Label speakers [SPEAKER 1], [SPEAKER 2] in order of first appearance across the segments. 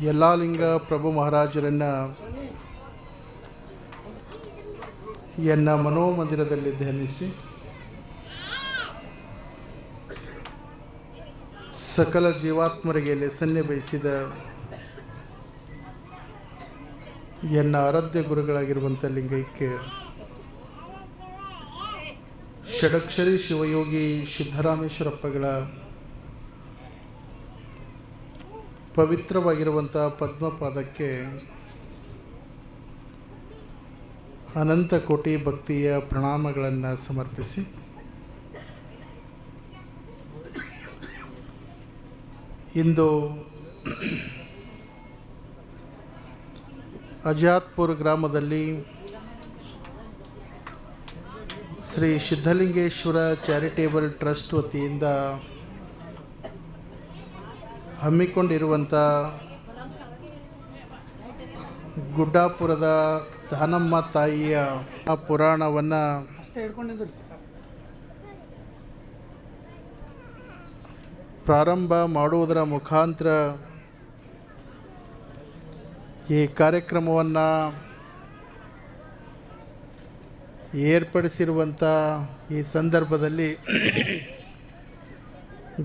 [SPEAKER 1] ಯಲ್ಲಾಲಿಂಗ ಪ್ರಭು ಮಹಾರಾಜರನ್ನು ಎನ್ನ ಮನೋಮಂದಿರದಲ್ಲಿ ಧ್ಯಾನಿಸಿ ಸಕಲ ಜೀವಾತ್ಮರಿಗೆ ಲೆಸನ್ನೆ ಬಯಸಿದ ಎನ್ನ ಆರಾಧ್ಯ ಗುರುಗಳಾಗಿರುವಂಥ ಲಿಂಗೈಕ್ಯ ಷಡಕ್ಷರಿ ಶಿವಯೋಗಿ ಸಿದ್ದರಾಮೇಶ್ವರಪ್ಪಗಳ ಪವಿತ್ರವಾಗಿರುವಂಥ ಪದ್ಮಪಾದಕ್ಕೆ ಅನಂತ ಕೋಟಿ ಭಕ್ತಿಯ ಪ್ರಣಾಮಗಳನ್ನು ಸಮರ್ಪಿಸಿ ಇಂದು ಅಜಾತ್ಪುರ ಗ್ರಾಮದಲ್ಲಿ ಶ್ರೀ ಸಿದ್ಧಲಿಂಗೇಶ್ವರ ಚಾರಿಟೇಬಲ್ ಟ್ರಸ್ಟ್ ವತಿಯಿಂದ ಹಮ್ಮಿಕೊಂಡಿರುವಂಥ ಗುಡ್ಡಾಪುರದ ದಾನಮ್ಮ ತಾಯಿಯ ಪುರಾಣವನ್ನು ಪ್ರಾರಂಭ ಮಾಡುವುದರ ಮುಖಾಂತರ ಈ ಕಾರ್ಯಕ್ರಮವನ್ನು ಏರ್ಪಡಿಸಿರುವಂಥ ಈ ಸಂದರ್ಭದಲ್ಲಿ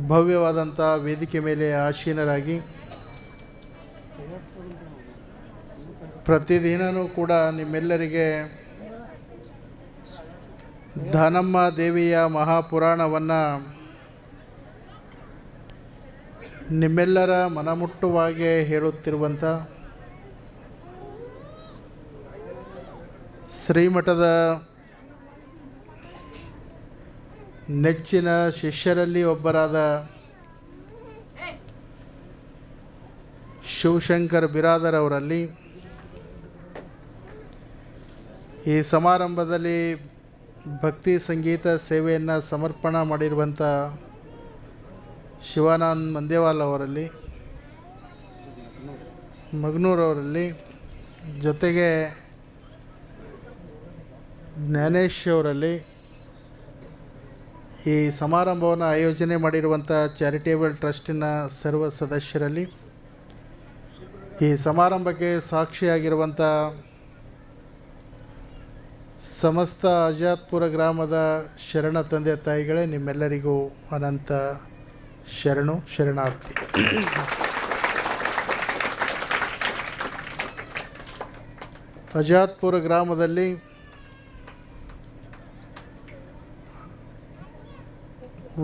[SPEAKER 1] ಭವ್ಯವಾದಂಥ ವೇದಿಕೆ ಮೇಲೆ ಆಸೀನರಾಗಿ ಪ್ರತಿದಿನವೂ ಕೂಡ ನಿಮ್ಮೆಲ್ಲರಿಗೆ ದಾನಮ್ಮ ದೇವಿಯ ಮಹಾಪುರಾಣವನ್ನು ನಿಮ್ಮೆಲ್ಲರ ಮನಮುಟ್ಟುವಾಗೆ ಹೇಳುತ್ತಿರುವಂಥ ಶ್ರೀಮಠದ ನೆಚ್ಚಿನ ಶಿಷ್ಯರಲ್ಲಿ ಒಬ್ಬರಾದ ಶಿವಶಂಕರ್ ಬಿರಾದರ್ ಅವರಲ್ಲಿ ಈ ಸಮಾರಂಭದಲ್ಲಿ ಭಕ್ತಿ ಸಂಗೀತ ಸೇವೆಯನ್ನು ಸಮರ್ಪಣೆ ಮಾಡಿರುವಂಥ ಶಿವಾನಂದ್ ಮಂದೇವಾಲ್ ಅವರಲ್ಲಿ, ಮಗನೂರವರಲ್ಲಿ, ಜೊತೆಗೆ ಜ್ಞಾನೇಶ್ ಅವರಲ್ಲಿ, ಈ ಸಮಾರಂಭವನ್ನು ಆಯೋಜನೆ ಮಾಡಿರುವಂಥ ಚಾರಿಟೇಬಲ್ ಟ್ರಸ್ಟಿನ ಸರ್ವ ಸದಸ್ಯರಲ್ಲಿ, ಈ ಸಮಾರಂಭಕ್ಕೆ ಸಾಕ್ಷಿಯಾಗಿರುವಂಥ ಸಮಸ್ತ ಅಜಾತ್ಪುರ ಗ್ರಾಮದ ಶರಣ ತಂದೆ ತಾಯಿಗಳೇ, ನಿಮ್ಮೆಲ್ಲರಿಗೂ ಅನಂತ ಶರಣಾರ್ಥಿ. ಅಜಾತ್ಪುರ ಗ್ರಾಮದಲ್ಲಿ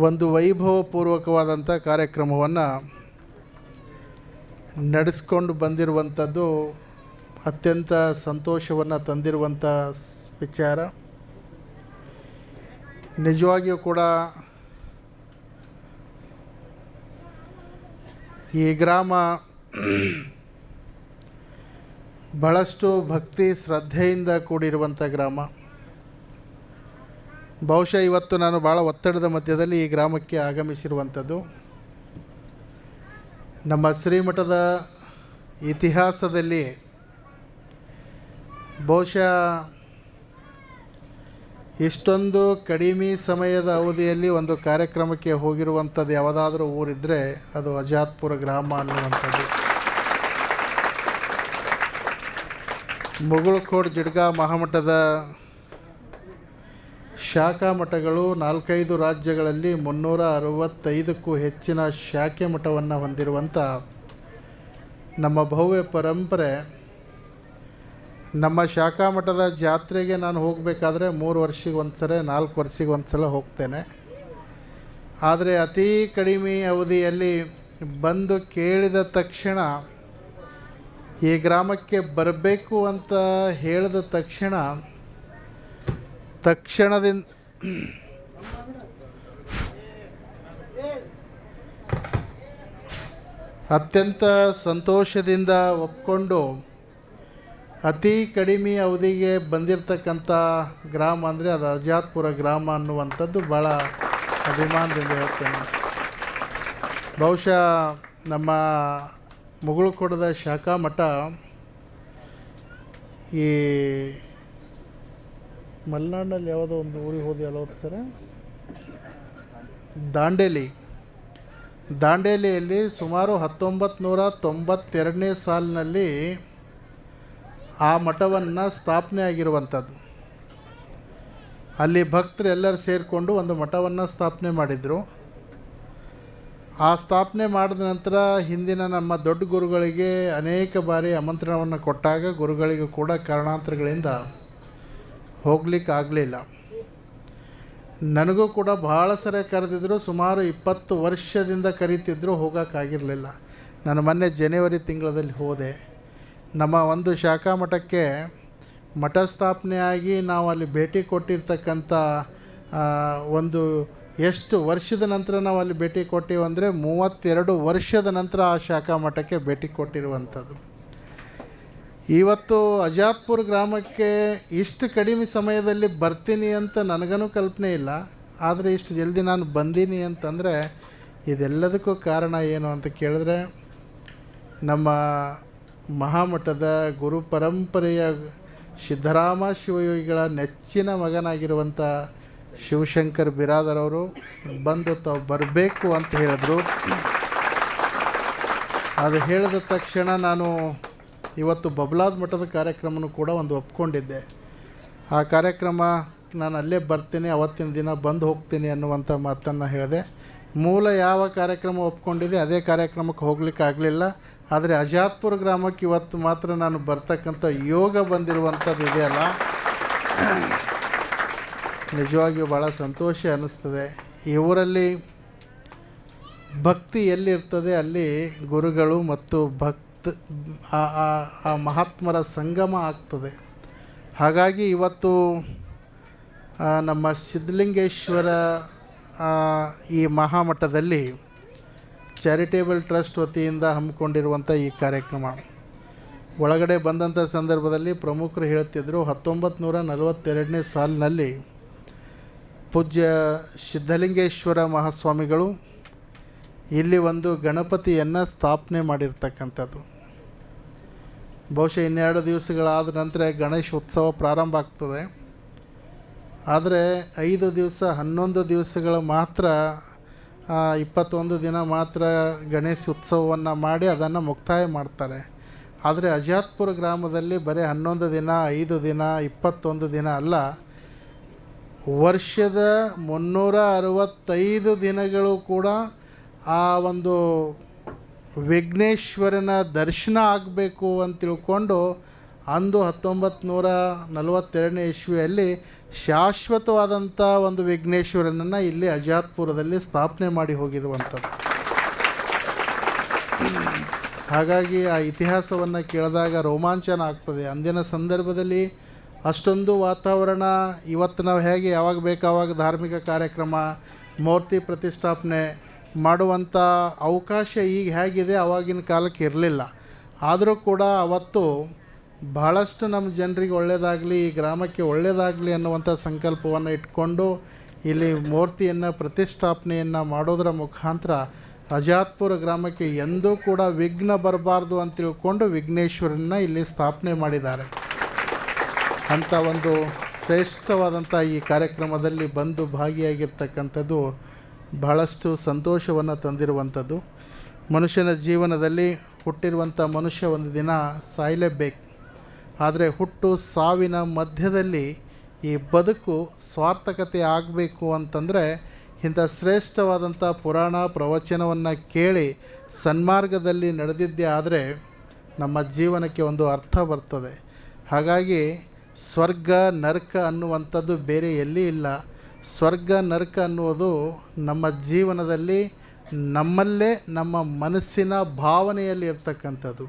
[SPEAKER 1] ಒಂದು ವೈಭವಪೂರ್ವಕವಾದಂಥ ಕಾರ್ಯಕ್ರಮವನ್ನು ನಡೆಸ್ಕೊಂಡು ಬಂದಿರುವಂಥದ್ದು ಅತ್ಯಂತ ಸಂತೋಷವನ್ನು ತಂದಿರುವಂಥ ವಿಚಾರ. ನಿಜವಾಗಿಯೂ ಕೂಡ ಈ ಗ್ರಾಮ ಬಹಳಷ್ಟು ಭಕ್ತಿ ಶ್ರದ್ಧೆಯಿಂದ ಕೂಡಿರುವಂಥ ಗ್ರಾಮ. ಬಹುಶಃ ಇವತ್ತು ನಾನು ಭಾಳ ಒತ್ತಡದ ಮಧ್ಯದಲ್ಲಿ ಈ ಗ್ರಾಮಕ್ಕೆ ಆಗಮಿಸಿರುವಂಥದ್ದು. ನಮ್ಮ ಶ್ರೀಮಠದ ಇತಿಹಾಸದಲ್ಲಿ ಬಹುಶಃ ಇಷ್ಟೊಂದು ಕಡಿಮೆ ಸಮಯದ ಅವಧಿಯಲ್ಲಿ ಒಂದು ಕಾರ್ಯಕ್ರಮಕ್ಕೆ ಹೋಗಿರುವಂಥದ್ದು ಯಾವುದಾದ್ರೂ ಊರಿದ್ದರೆ ಅದು ಅಜಾತ್ಪುರ ಗ್ರಾಮ ಅನ್ನುವಂಥದ್ದು. ಮುಗುಳ್ಕೋಡ್ ಜಿಡ್ಗಾ ಮಹಾಮಠದ ಶಾಖಾ ಮಠಗಳು 4-5 ರಾಜ್ಯಗಳಲ್ಲಿ 365ಕ್ಕೂ ಹೆಚ್ಚಿನ ಶಾಖೆ ಮಠವನ್ನು ಹೊಂದಿರುವಂಥ ನಮ್ಮ ಭವ್ಯ ಪರಂಪರೆ. ನಮ್ಮ ಶಾಖಾ ಮಠದ ಜಾತ್ರೆಗೆ ನಾನು ಹೋಗಬೇಕಾದ್ರೆ 3 ವರ್ಷಕ್ಕೆ ಒಂದು ಸಲ 4 ವರ್ಷಕ್ಕೆ ಒಂದು ಸಲ ಹೋಗ್ತೇನೆ. ಆದರೆ ಅತೀ ಕಡಿಮೆ ಅವಧಿಯಲ್ಲಿ ಬಂದು ಕೇಳಿದ ತಕ್ಷಣ ಈ ಗ್ರಾಮಕ್ಕೆ ಬರಬೇಕು ಅಂತ ಹೇಳಿದ ತಕ್ಷಣದಿಂದ ಅತ್ಯಂತ ಸಂತೋಷದಿಂದ ಒಪ್ಕೊಂಡು ಅತಿ ಕಡಿಮೆ ಅವಧಿಗೆ ಬಂದಿರತಕ್ಕಂಥ ಗ್ರಾಮ ಅಂದರೆ ಅದು ಅಜಾತ್ಪುರ ಗ್ರಾಮ ಅನ್ನುವಂಥದ್ದು ಭಾಳ ಅಭಿಮಾನದಿಂದ ಹೇಳ್ತೇನೆ. ಬಹುಶಃ ನಮ್ಮ ಮುಗುಳ್ಕೋಟದ ಶಾಖಾ ಮಠ ಈ ಮಲೆನಾಡಿನಲ್ಲಿ ಯಾವುದೋ ಒಂದು ಊರಿಗೆ ಹೋದಿ ಅಲ್ಲ ಸರ, ದಾಂಡೇಲಿಯಲ್ಲಿ ಸುಮಾರು 1992ನೇ ಸಾಲಿನಲ್ಲಿ ಆ ಮಠವನ್ನು ಸ್ಥಾಪನೆ ಆಗಿರುವಂಥದ್ದು. ಅಲ್ಲಿ ಭಕ್ತರು ಎಲ್ಲರೂ ಸೇರಿಕೊಂಡು ಒಂದು ಮಠವನ್ನು ಸ್ಥಾಪನೆ ಮಾಡಿದರು. ಆ ಸ್ಥಾಪನೆ ಮಾಡಿದ ನಂತರ ಹಿಂದಿನ ನಮ್ಮ ದೊಡ್ಡ ಗುರುಗಳಿಗೆ ಅನೇಕ ಬಾರಿ ಆಮಂತ್ರಣವನ್ನು ಕೊಟ್ಟಾಗ ಗುರುಗಳಿಗೂ ಕೂಡ ಕಾರಣಾಂತರಗಳಿಂದ ಹೋಗ್ಲಿಕ್ಕೆ ಆಗಲಿಲ್ಲ. ನನಗೂ ಕೂಡ ಭಾಳ ಸರಿ ಕರೆದಿದ್ದರು, ಸುಮಾರು 20 ವರ್ಷದಿಂದ ಕರೀತಿದ್ರು, ಹೋಗೋಕ್ಕಾಗಿರಲಿಲ್ಲ. ನಾನು ಮೊನ್ನೆ ಜನವರಿ ತಿಂಗಳಲ್ಲಿ ಹೋದೆ. ನಮ್ಮ ಒಂದು ಶಾಖಾ ಮಠಕ್ಕೆ ಮಠ ಸ್ಥಾಪನೆಯಾಗಿ ನಾವು ಅಲ್ಲಿ ಭೇಟಿ ಕೊಟ್ಟಿರ್ತಕ್ಕಂಥ ಒಂದು ಎಷ್ಟು ವರ್ಷದ ನಂತರ ನಾವು ಅಲ್ಲಿ ಭೇಟಿ ಕೊಟ್ಟಿವಿ ಅಂದರೆ 32 ವರ್ಷದ ನಂತರ ಆ ಶಾಖಾ ಮಠಕ್ಕೆ ಭೇಟಿ ಕೊಟ್ಟಿರುವಂಥದ್ದು. ಇವತ್ತು ಅಜಾತ್ಪುರ ಗ್ರಾಮಕ್ಕೆ ಇಷ್ಟು ಕಡಿಮೆ ಸಮಯದಲ್ಲಿ ಬರ್ತೀನಿ ಅಂತ ನನಗೂ ಕಲ್ಪನೆ ಇಲ್ಲ. ಆದರೆ ಇಷ್ಟು ಜಲ್ದಿ ನಾನು ಬಂದೀನಿ ಅಂತಂದರೆ ಇದೆಲ್ಲದಕ್ಕೂ ಕಾರಣ ಏನು ಅಂತ ಕೇಳಿದ್ರೆ, ನಮ್ಮ ಮಹಾಮಠದ ಗುರು ಪರಂಪರೆಯ ಸಿದ್ಧರಾಮ ಶಿವಯೋಗಿಗಳ ನೆಚ್ಚಿನ ಮಗನಾಗಿರುವಂಥ ಶಿವಶಂಕರ್ ಬಿರಾದರ್ ಅವರು ಬಂದು ತಾವು ಬರಬೇಕು ಅಂತ ಹೇಳಿದ್ರು. ಅದು ಹೇಳಿದ ತಕ್ಷಣ ನಾನು ಇವತ್ತು ಬಬಲಾದ ಮಠದ ಕಾರ್ಯಕ್ರಮನೂ ಕೂಡ ಒಂದು ಒಪ್ಕೊಂಡಿದ್ದೆ. ಆ ಕಾರ್ಯಕ್ರಮ ನಾನು ಅಲ್ಲೇ ಬರ್ತೀನಿ, ಅವತ್ತಿನ ದಿನ ಬಂದು ಹೋಗ್ತೀನಿ ಅನ್ನುವಂಥ ಮಾತನ್ನು ಹೇಳಿದೆ. ಮೂಲ ಯಾವ ಕಾರ್ಯಕ್ರಮ ಒಪ್ಕೊಂಡಿದ್ದೆ ಅದೇ ಕಾರ್ಯಕ್ರಮಕ್ಕೆ ಹೋಗ್ಲಿಕ್ಕೆ ಆಗಲಿಲ್ಲ. ಆದರೆ ಅಜಾತ್ಪುರ ಗ್ರಾಮಕ್ಕೆ ಇವತ್ತು ಮಾತ್ರ ನಾನು ಬರ್ತಕ್ಕಂಥ ಯೋಗ ಬಂದಿರುವಂಥದ್ದು ಇದೆಯಲ್ಲ, ನಿಜವಾಗಿಯೂ ಭಾಳ ಸಂತೋಷ ಅನ್ನಿಸ್ತದೆ. ಈ ಊರಲ್ಲಿ ಭಕ್ತಿ ಎಲ್ಲಿರ್ತದೆ ಅಲ್ಲಿ ಗುರುಗಳು ಮತ್ತು ಆ ಮಹಾತ್ಮರ ಸಂಗಮ ಆಗ್ತದೆ. ಹಾಗಾಗಿ ಇವತ್ತು ನಮ್ಮ ಸಿದ್ಧಲಿಂಗೇಶ್ವರ ಈ ಮಹಾಮಠದಲ್ಲಿ ಚಾರಿಟೇಬಲ್ ಟ್ರಸ್ಟ್ ವತಿಯಿಂದ ಹಮ್ಮಿಕೊಂಡಿರುವಂಥ ಈ ಕಾರ್ಯಕ್ರಮ ಒಳಗಡೆ ಬಂದಂಥ ಸಂದರ್ಭದಲ್ಲಿ ಪ್ರಮುಖರು ಹೇಳ್ತಿದ್ರು, 1942ನೇ ಸಾಲಿನಲ್ಲಿ ಪೂಜ್ಯ ಸಿದ್ಧಲಿಂಗೇಶ್ವರ ಮಹಾಸ್ವಾಮಿಗಳು ಇಲ್ಲಿ ಒಂದು ಗಣಪತಿಯನ್ನು ಸ್ಥಾಪನೆ ಮಾಡಿರ್ತಕ್ಕಂಥದ್ದು. ಬಹುಶಃ 12 ದಿವಸಗಳಾದ ನಂತರ ಗಣೇಶ ಉತ್ಸವ ಪ್ರಾರಂಭ ಆಗ್ತದೆ. ಆದರೆ 5 ದಿವಸ 11 ದಿವಸಗಳು ಮಾತ್ರ 21 ದಿನ ಮಾತ್ರ ಗಣೇಶ ಉತ್ಸವವನ್ನು ಮಾಡಿ ಅದನ್ನು ಮುಕ್ತಾಯ ಮಾಡ್ತಾರೆ. ಆದರೆ ಅಜಾತ್ಪುರ ಗ್ರಾಮದಲ್ಲಿ ಬರೀ 11 ದಿನ 5 ದಿನ 21 ದಿನ ಅಲ್ಲ, ವರ್ಷದ 365 ದಿನಗಳು ಕೂಡ ಆ ಒಂದು ವಿಘ್ನೇಶ್ವರನ ದರ್ಶನ ಆಗಬೇಕು ಅಂತ ತಿಳ್ಕೊಂಡು ಅಂದು 1942ನೇ ಇಸ್ವಿಯಲ್ಲಿ ಶಾಶ್ವತವಾದಂಥ ಒಂದು ವಿಘ್ನೇಶ್ವರನನ್ನು ಇಲ್ಲಿ ಅಜಾತ್ಪುರದಲ್ಲಿ ಸ್ಥಾಪನೆ ಮಾಡಿ ಹೋಗಿರುವಂಥದ್ದು. ಹಾಗಾಗಿ ಆ ಇತಿಹಾಸವನ್ನು ಕೇಳಿದಾಗ ರೋಮಾಂಚನ ಆಗ್ತದೆ. ಅಂದಿನ ಸಂದರ್ಭದಲ್ಲಿ ಅಷ್ಟೊಂದು ವಾತಾವರಣ ಇವತ್ತು ನಾವು ಹೇಗೆ ಯಾವಾಗ ಬೇಕಾವಾಗ ಧಾರ್ಮಿಕ ಕಾರ್ಯಕ್ರಮ ಮೂರ್ತಿ ಪ್ರತಿಷ್ಠಾಪನೆ ಮಾಡುವಂಥ ಅವಕಾಶ ಈಗ ಹೇಗಿದೆ ಆವಾಗಿನ ಕಾಲಕ್ಕೆ ಇರಲಿಲ್ಲ. ಆದರೂ ಕೂಡ ಅವತ್ತು ಬಹಳಷ್ಟು ನಮ್ಮ ಜನರಿಗೆ ಒಳ್ಳೆಯದಾಗಲಿ, ಈ ಗ್ರಾಮಕ್ಕೆ ಒಳ್ಳೆಯದಾಗಲಿ ಅನ್ನುವಂಥ ಸಂಕಲ್ಪವನ್ನು ಇಟ್ಕೊಂಡು ಇಲ್ಲಿ ಮೂರ್ತಿಯನ್ನು ಪ್ರತಿಷ್ಠಾಪನೆಯನ್ನು ಮಾಡೋದರ ಮುಖಾಂತರ ಅಜಾತ್ಪುರ ಗ್ರಾಮಕ್ಕೆ ಎಂದೂ ಕೂಡ ವಿಘ್ನ ಬರಬಾರ್ದು ಅಂತ ತಿಳ್ಕೊಂಡು ವಿಘ್ನೇಶ್ವರನ್ನ ಇಲ್ಲಿ ಸ್ಥಾಪನೆ ಮಾಡಿದ್ದಾರೆ. ಅಂಥ ಒಂದು ಶ್ರೇಷ್ಠವಾದಂಥ ಈ ಕಾರ್ಯಕ್ರಮದಲ್ಲಿ ಬಂದು ಭಾಗಿಯಾಗಿರ್ತಕ್ಕಂಥದ್ದು ಬಹಳಷ್ಟು ಸಂತೋಷವನ್ನು ತಂದಿರುವಂಥದ್ದು. ಮನುಷ್ಯನ ಜೀವನದಲ್ಲಿ ಹುಟ್ಟಿರುವಂಥ ಮನುಷ್ಯ ಒಂದು ದಿನ ಸಾಯಲೇಬೇಕು. ಆದರೆ ಹುಟ್ಟು ಸಾವಿನ ಮಧ್ಯದಲ್ಲಿ ಈ ಬದುಕು ಸಾರ್ಥಕತೆ ಆಗಬೇಕು ಅಂತಂದರೆ ಇಂಥ ಶ್ರೇಷ್ಠವಾದಂಥ ಪುರಾಣ ಪ್ರವಚನವನ್ನು ಕೇಳಿ ಸನ್ಮಾರ್ಗದಲ್ಲಿ ನಡೆದಿದ್ದೇ ಆದರೆ ನಮ್ಮ ಜೀವನಕ್ಕೆ ಒಂದು ಅರ್ಥ ಬರ್ತದೆ. ಹಾಗಾಗಿ ಸ್ವರ್ಗ ನರಕ ಅನ್ನುವಂಥದ್ದು ಬೇರೆ ಎಲ್ಲಿ ಇಲ್ಲ. ಸ್ವರ್ಗ ನರಕ ಅನ್ನುವುದು ನಮ್ಮ ಜೀವನದಲ್ಲಿ ನಮ್ಮಲ್ಲೇ ನಮ್ಮ ಮನಸ್ಸಿನ ಭಾವನೆಯಲ್ಲಿ ಇರ್ತಕ್ಕಂಥದ್ದು.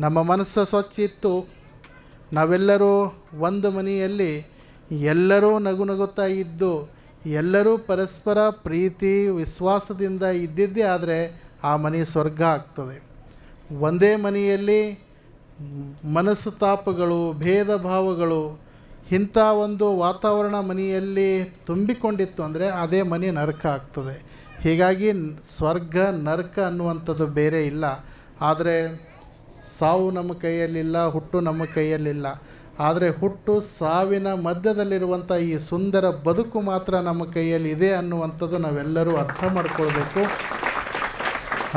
[SPEAKER 1] ನಮ್ಮ ಮನಸ್ಸು ಸ್ವಚ್ಛ ಇತ್ತು, ನಾವೆಲ್ಲರೂ ಒಂದು ಮನೆಯಲ್ಲಿ ಎಲ್ಲರೂ ನಗುತ್ತಾ ಇದ್ದು ಎಲ್ಲರೂ ಪರಸ್ಪರ ಪ್ರೀತಿ ವಿಶ್ವಾಸದಿಂದ ಇದ್ದಿದ್ದೇ ಆದರೆ ಆ ಮನೆ ಸ್ವರ್ಗ ಆಗ್ತದೆ. ಒಂದೇ ಮನೆಯಲ್ಲಿ ಮನಸ್ಸು ತಾಪಗಳು, ಭೇದ ಭಾವಗಳು, ಇಂಥ ಒಂದು ವಾತಾವರಣ ಮನೆಯಲ್ಲಿ ತುಂಬಿಕೊಂಡಿತ್ತು ಅಂದರೆ ಅದೇ ಮನೆ ನರಕ ಆಗ್ತದೆ. ಹೀಗಾಗಿ ಸ್ವರ್ಗ ನರಕ ಅನ್ನುವಂಥದ್ದು ಬೇರೆ ಇಲ್ಲ. ಆದರೆ ಸಾವು ನಮ್ಮ ಕೈಯಲ್ಲಿಲ್ಲ, ಹುಟ್ಟು ನಮ್ಮ ಕೈಯಲ್ಲಿಲ್ಲ. ಆದರೆ ಹುಟ್ಟು ಸಾವಿನ ಮಧ್ಯದಲ್ಲಿರುವಂಥ ಈ ಸುಂದರ ಬದುಕು ಮಾತ್ರ ನಮ್ಮ ಕೈಯಲ್ಲಿ ಇದೆ ಅನ್ನುವಂಥದ್ದು ನಾವೆಲ್ಲರೂ ಅರ್ಥ ಮಾಡ್ಕೊಳ್ಬೇಕು.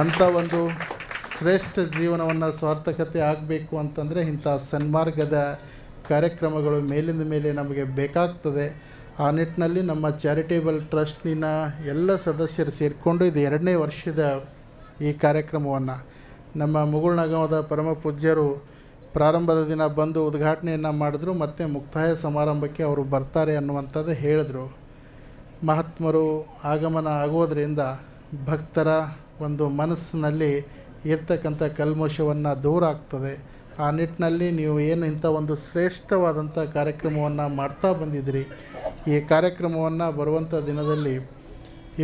[SPEAKER 1] ಅಂಥ ಒಂದು ಶ್ರೇಷ್ಠ ಜೀವನವನ್ನು ಸಾರ್ಥಕತೆ ಆಗಬೇಕು ಅಂತಂದರೆ ಇಂಥ ಸನ್ಮಾರ್ಗದ ಕಾರ್ಯಕ್ರಮಗಳು ಮೇಲಿಂದ ಮೇಲೆ ನಮಗೆ ಬೇಕಾಗ್ತದೆ. ಆ ನಿಟ್ಟಿನಲ್ಲಿ ನಮ್ಮ ಚಾರಿಟೇಬಲ್ ಟ್ರಸ್ಟಿನ ಎಲ್ಲ ಸದಸ್ಯರು ಸೇರಿಕೊಂಡು ಇದು 2ನೇ ವರ್ಷದ ಈ ಕಾರ್ಯಕ್ರಮವನ್ನು ನಮ್ಮ ಮುಗುಳ್ನಗಾಂವದ ಪರಮ ಪೂಜ್ಯರು ಪ್ರಾರಂಭದ ದಿನ ಬಂದು ಉದ್ಘಾಟನೆಯನ್ನು ಮಾಡಿದ್ರು, ಮತ್ತು ಮುಕ್ತಾಯ ಸಮಾರಂಭಕ್ಕೆ ಅವರು ಬರ್ತಾರೆ ಅನ್ನುವಂಥದ್ದು ಹೇಳಿದ್ರು. ಮಹಾತ್ಮರು ಆಗಮನ ಆಗೋದರಿಂದ ಭಕ್ತರ ಒಂದು ಮನಸ್ಸಿನಲ್ಲಿ ಇರ್ತಕ್ಕಂಥ ಕಲ್ಮಶವನ್ನು ದೂರ ಆಗ್ತದೆ. ಆ ನಿಟ್ಟಿನಲ್ಲಿ ನೀವು ಏನು ಇಂಥ ಒಂದು ಶ್ರೇಷ್ಠವಾದಂಥ ಕಾರ್ಯಕ್ರಮವನ್ನು ಮಾಡ್ತಾ ಬಂದಿದ್ದೀರಿ. ಈ ಕಾರ್ಯಕ್ರಮವನ್ನು ಬರುವಂಥ ದಿನದಲ್ಲಿ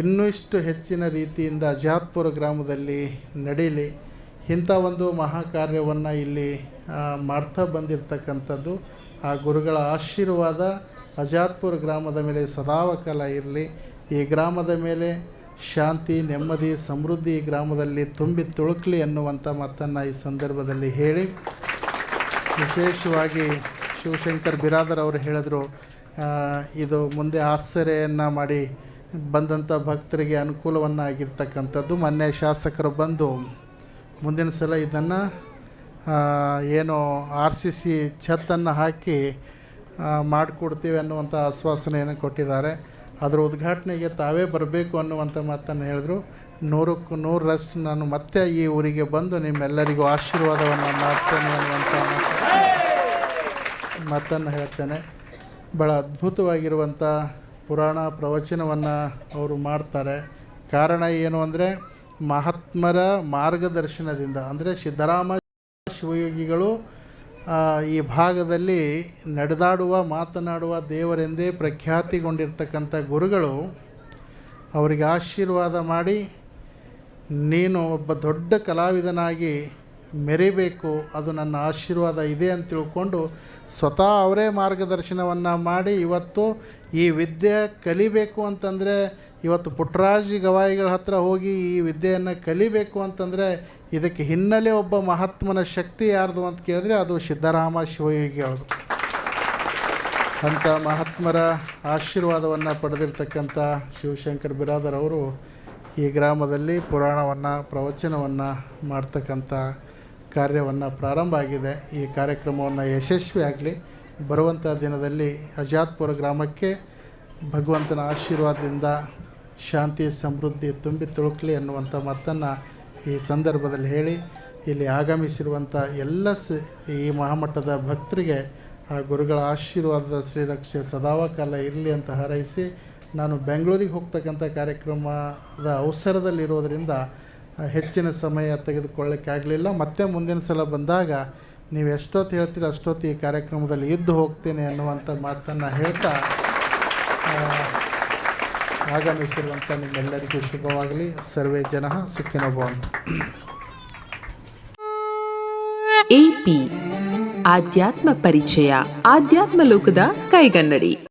[SPEAKER 1] ಇನ್ನೂ ಇಷ್ಟು ಹೆಚ್ಚಿನ ರೀತಿಯಿಂದ ಅಜಾದ್ಪುರ ಗ್ರಾಮದಲ್ಲಿ ನಡೀಲಿ. ಇಂಥ ಒಂದು ಮಹಾ ಕಾರ್ಯವನ್ನು ಇಲ್ಲಿ ಮಾಡ್ತಾ ಬಂದಿರತಕ್ಕಂಥದ್ದು ಆ ಗುರುಗಳ ಆಶೀರ್ವಾದ ಅಜಾದ್ಪುರ ಗ್ರಾಮದ ಮೇಲೆ ಸದಾಕಾಲ ಇರಲಿ. ಈ ಗ್ರಾಮದ ಮೇಲೆ ಶಾಂತಿ, ನೆಮ್ಮದಿ, ಸಮೃದ್ಧಿ ಈ ಗ್ರಾಮದಲ್ಲಿ ತುಂಬಿ ತುಳುಕಲಿ ಅನ್ನುವಂಥ ಮಾತನ್ನು ಈ ಸಂದರ್ಭದಲ್ಲಿ ಹೇಳಿ, ವಿಶೇಷವಾಗಿ ಶಿವಶಂಕರ್ ಬಿರಾದರ್ ಅವರು ಹೇಳಿದ್ರು, ಇದು ಮುಂದೆ ಆಸರೆಯನ್ನು ಮಾಡಿ ಬಂದಂಥ ಭಕ್ತರಿಗೆ ಅನುಕೂಲವನ್ನು ಆಗಿರ್ತಕ್ಕಂಥದ್ದು. ಮೊನ್ನೆ ಶಾಸಕರು ಬಂದು ಮುಂದಿನ ಸಲ ಇದನ್ನು ಏನು RCC ಛತ್ತನ್ನು ಹಾಕಿ ಮಾಡಿಕೊಡ್ತೀವಿ ಅನ್ನುವಂಥ ಆಶ್ವಾಸನೆಯನ್ನು ಕೊಟ್ಟಿದ್ದಾರೆ. ಅದರ ಉದ್ಘಾಟನೆಗೆ ತಾವೇ ಬರಬೇಕು ಅನ್ನುವಂಥ ಮಾತನ್ನು ಹೇಳಿದ್ರು. 100ಕ್ಕೆ 100ರಷ್ಟು ನಾನು ಮತ್ತೆ ಈ ಊರಿಗೆ ಬಂದು ನಿಮ್ಮೆಲ್ಲರಿಗೂ ಆಶೀರ್ವಾದವನ್ನು ಮಾಡ್ತೇನೆ ಅನ್ನುವಂಥ ಮಾತನ್ನು ಹೇಳ್ತೇನೆ. ಭಾಳ ಅದ್ಭುತವಾಗಿರುವಂಥ ಪುರಾಣ ಪ್ರವಚನವನ್ನು ಅವರು ಮಾಡ್ತಾರೆ. ಕಾರಣ ಏನು ಅಂದರೆ ಮಹಾತ್ಮರ ಮಾರ್ಗದರ್ಶನದಿಂದ, ಅಂದರೆ ಸಿದ್ದರಾಮ ಶಿವಯೋಗಿಗಳು ಈ ಭಾಗದಲ್ಲಿ ನಡೆದಾಡುವ ಮಾತನಾಡುವ ದೇವರೆಂದೇ ಪ್ರಖ್ಯಾತಿಗೊಂಡಿರ್ತಕ್ಕಂಥ ಗುರುಗಳು ಅವರಿಗೆ ಆಶೀರ್ವಾದ ಮಾಡಿ, ನೀನು ಒಬ್ಬ ದೊಡ್ಡ ಕಲಾವಿದನಾಗಿ ಮೆರಿಬೇಕು, ಅದು ನನ್ನ ಆಶೀರ್ವಾದ ಇದೆ ಅಂತ ತಿಳ್ಕೊಂಡು ಸ್ವತಃ ಅವರೇ ಮಾರ್ಗದರ್ಶನವನ್ನು ಮಾಡಿ ಇವತ್ತು ಈ ವಿದ್ಯೆ ಕಲಿಬೇಕು ಅಂತಂದರೆ, ಇವತ್ತು ಪುಟ್ಟರಾಜ ಗವಾಯಿಗಳ ಹತ್ರ ಹೋಗಿ ಈ ವಿದ್ಯೆಯನ್ನು ಕಲಿಬೇಕು ಅಂತಂದರೆ ಇದಕ್ಕೆ ಹಿನ್ನೆಲೆ ಒಬ್ಬ ಮಹಾತ್ಮನ ಶಕ್ತಿ ಯಾರ್ದು ಅಂತ ಕೇಳಿದ್ರೆ ಅದು ಸಿದ್ದರಾಮ ಶಿವಯೋಗಿಗಳದು. ಅಂಥ ಮಹಾತ್ಮರ ಆಶೀರ್ವಾದವನ್ನು ಪಡೆದಿರ್ತಕ್ಕಂಥ ಶಿವಶಂಕರ್ ಬಿರಾದರ್ ಅವರು ಈ ಗ್ರಾಮದಲ್ಲಿ ಪುರಾಣವನ್ನು ಪ್ರವಚನವನ್ನು ಮಾಡ್ತಕ್ಕಂಥ ಕಾರ್ಯವನ್ನು ಪ್ರಾರಂಭ ಆಗಿದೆ. ಈ ಕಾರ್ಯಕ್ರಮವನ್ನು ಯಶಸ್ವಿಯಾಗಲಿ. ಬರುವಂಥ ದಿನದಲ್ಲಿ ಅಜಾದ್ಪುರ ಗ್ರಾಮಕ್ಕೆ ಭಗವಂತನ ಆಶೀರ್ವಾದದಿಂದ ಶಾಂತಿ, ಸಮೃದ್ಧಿ ತುಂಬಿ ತುಳುಕಲಿ ಅನ್ನುವಂಥ ಮಾತನ್ನು ಈ ಸಂದರ್ಭದಲ್ಲಿ ಹೇಳಿ, ಇಲ್ಲಿ ಆಗಮಿಸಿರುವಂಥ ಎಲ್ಲ ಈ ಮಹಾಮಠದ ಭಕ್ತರಿಗೆ ಆ ಗುರುಗಳ ಆಶೀರ್ವಾದದ ಶ್ರೀರಕ್ಷೆ ಸದಾಕಾಲ ಇರಲಿ ಅಂತ ಹಾರೈಸಿ, ನಾನು ಬೆಂಗಳೂರಿಗೆ ಹೋಗ್ತಕ್ಕಂಥ ಕಾರ್ಯಕ್ರಮದ ಅವಸರದಲ್ಲಿರೋದರಿಂದ ಹೆಚ್ಚಿನ ಸಮಯ ತೆಗೆದುಕೊಳ್ಳೋಕ್ಕಾಗಲಿಲ್ಲ. ಮತ್ತೆ ಮುಂದಿನ ಸಲ ಬಂದಾಗ ನೀವು ಎಷ್ಟೊತ್ತು ಹೇಳ್ತೀರೋ ಅಷ್ಟೊತ್ತು ಈ ಕಾರ್ಯಕ್ರಮದಲ್ಲಿ ಇದ್ದು ಹೋಗ್ತೇನೆ ಅನ್ನುವಂಥ ಮಾತನ್ನು ಹೇಳ್ತಾ, ಆಗಮಿಸಿರುವಂಥ ನಿಮ್ಮೆಲ್ಲರಿಗೂ ಶುಭವಾಗಲಿ. ಸರ್ವೇ ಜನಃ ಸುಖಿನೋ ಭವಂತು.
[SPEAKER 2] AP ಆಧ್ಯಾತ್ಮ ಪರಿಚಯ, ಆಧ್ಯಾತ್ಮ ಲೋಕದ ಕೈಗನ್ನಡಿ.